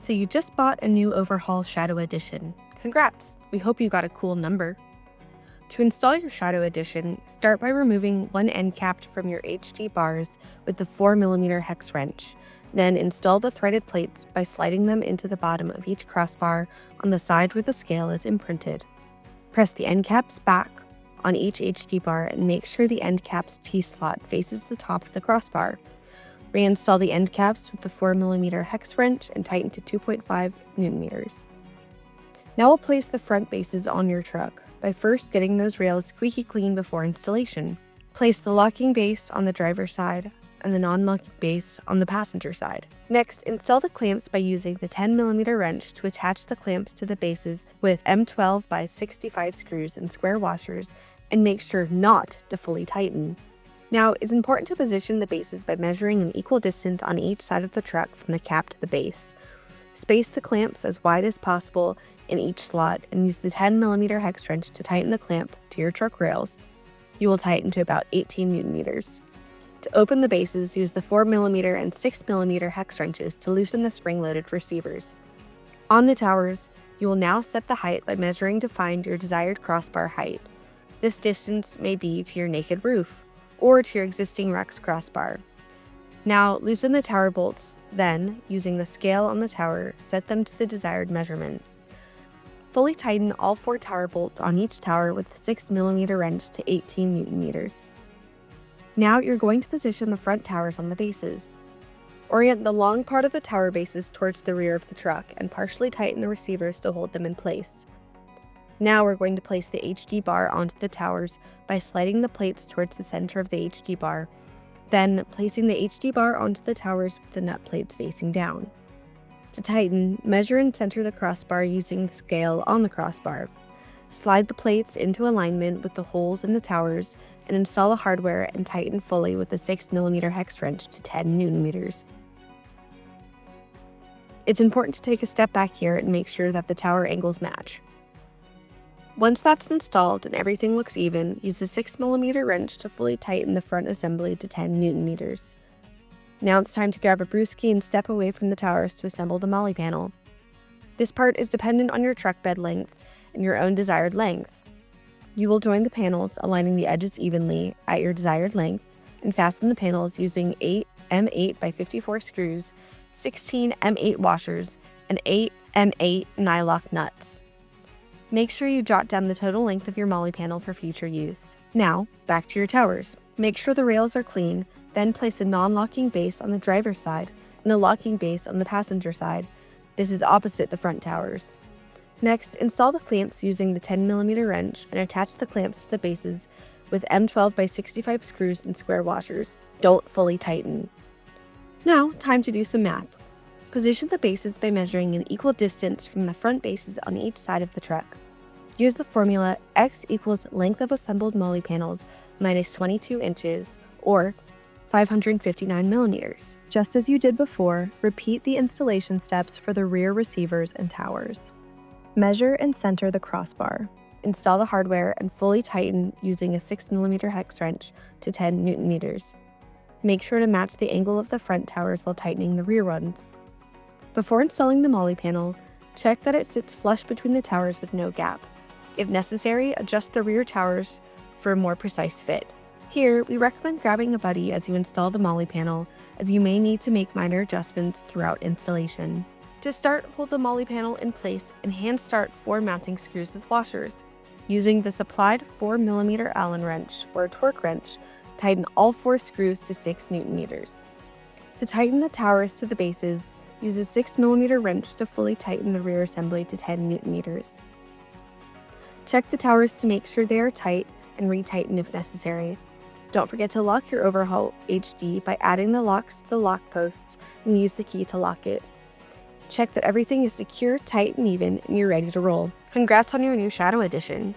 So you just bought a new OverHaul Shadow Edition. Congrats! We hope you got a cool number. To install your Shadow Edition, start by removing one end cap from your HD bars with the 4mm hex wrench. Then install the threaded plates by sliding them into the bottom of each crossbar on the side where the scale is imprinted. Press the end caps back on each HD bar and make sure the end cap's T-slot faces the top of the crossbar. Reinstall the end caps with the 4mm hex wrench and tighten to 2.5 Nm. Now we'll place the front bases on your truck by first getting those rails squeaky clean before installation. Place the locking base on the driver's side and the non-locking base on the passenger side. Next, install the clamps by using the 10mm wrench to attach the clamps to the bases with M12 by 65 screws and square washers, and make sure not to fully tighten. Now, it's important to position the bases by measuring an equal distance on each side of the truck from the cap to the base. Space the clamps as wide as possible in each slot and use the 10mm hex wrench to tighten the clamp to your truck rails. You will tighten to about 18 Nm. To open the bases, use the 4mm and 6mm hex wrenches to loosen the spring-loaded receivers. On the towers, you will now set the height by measuring to find your desired crossbar height. This distance may be to your naked roof, or to your existing Rex crossbar. Now, loosen the tower bolts, then, using the scale on the tower, set them to the desired measurement. Fully tighten all 4 tower bolts on each tower with the 6mm wrench to 18 Nm. Now you're going to position the front towers on the bases. Orient the long part of the tower bases towards the rear of the truck and partially tighten the receivers to hold them in place. Now we're going to place the HD bar onto the towers by sliding the plates towards the center of the HD bar, then placing the HD bar onto the towers with the nut plates facing down. To tighten, measure and center the crossbar using the scale on the crossbar. Slide the plates into alignment with the holes in the towers and install the hardware and tighten fully with the 6mm hex wrench to 10 Nm. It's important to take a step back here and make sure that the tower angles match. Once that's installed and everything looks even, use the 6mm wrench to fully tighten the front assembly to 10 Nm. Now it's time to grab a brewski and step away from the towers to assemble the MOLLE panel. This part is dependent on your truck bed length and your own desired length. You will join the panels, aligning the edges evenly at your desired length, and fasten the panels using 8 M8 by 54 screws, 16 M8 washers, and 8 M8 nylock nuts. Make sure you jot down the total length of your MOLLE panel for future use. Now, back to your towers. Make sure the rails are clean, then place a non-locking base on the driver's side and a locking base on the passenger side. This is opposite the front towers. Next, install the clamps using the 10mm wrench and attach the clamps to the bases with M12 by 65 screws and square washers. Don't fully tighten. Now, time to do some math. Position the bases by measuring an equal distance from the front bases on each side of the truck. Use the formula X equals length of assembled MOLLE panels minus 22 inches, or 559 millimeters. Just as you did before, repeat the installation steps for the rear receivers and towers. Measure and center the crossbar. Install the hardware and fully tighten using a 6mm hex wrench to 10 Nm. Make sure to match the angle of the front towers while tightening the rear ones. Before installing the MOLLE panel, check that it sits flush between the towers with no gap. If necessary, adjust the rear towers for a more precise fit. Here, we recommend grabbing a buddy as you install the MOLLE panel, as you may need to make minor adjustments throughout installation. To start, hold the MOLLE panel in place and hand start 4 mounting screws with washers. Using the supplied 4mm Allen wrench or torque wrench, tighten all 4 screws to 6 Nm. To tighten the towers to the bases, use a 6mm wrench to fully tighten the rear assembly to 10 Nm. Check the towers to make sure they are tight and retighten if necessary. Don't forget to lock your OverHaul HD by adding the locks to the lock posts and use the key to lock it. Check that everything is secure, tight, and even, and you're ready to roll. Congrats on your new Shadow Edition!